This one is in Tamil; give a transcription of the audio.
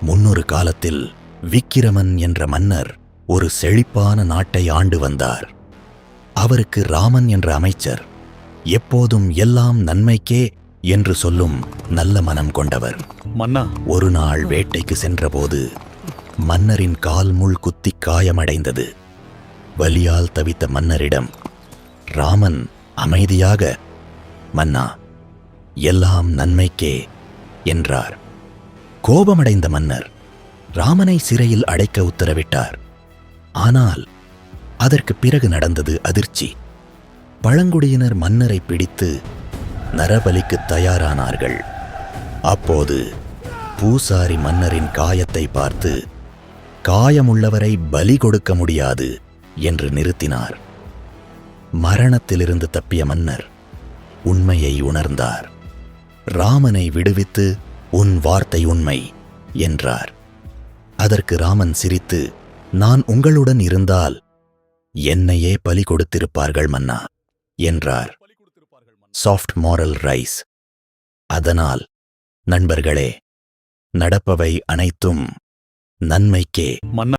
முன்னொரு காலத்தில் விக்கிரமன் என்ற மன்னர் ஒரு செழிப்பான நாட்டை ஆண்டு வந்தார். அவருக்கு ராமன் என்ற அமைச்சர் எப்போதும் எல்லாம் நன்மைக்கே என்று சொல்லும் நல்ல மனம் கொண்டவர். மன்னா, ஒரு நாள் வேட்டைக்கு சென்றபோது மன்னரின் கால் முள் குத்தி காயமடைந்தது. வலியால் தவித்த மன்னரிடம் ராமன் அமைதியாக, மன்னா, எல்லாம் நன்மைக்கே என்றார். கோபமடைந்த மன்னர் ராமனை சிறையில் அடைக்க உத்தரவிட்டார். ஆனால் அதற்கு பிறகு நடந்தது அதிர்ச்சி. பழங்குடியினர் மன்னரை பிடித்து நரபலிக்கு தயாரானார்கள். அப்போது பூசாரி மன்னரின் காயத்தை பார்த்து, காயமுள்ளவரை பலி கொடுக்க முடியாது என்று நிறுத்தினார். மரணத்திலிருந்து தப்பிய மன்னர் உண்மையை உணர்ந்தார். ராமனை விடுவித்து, உன் வார்த்தை உண்மை என்றார். அதற்கு ராமன் சிரித்து, நான் உங்களுடன் இருந்தால் என்னையே பலி கொடுத்திருப்பார்கள் மன்னா என்றார். Soft moral rice. அதனால் நண்பர்களே, நடப்பவை அனைத்தும் நன்மைக்கே. மன்னா.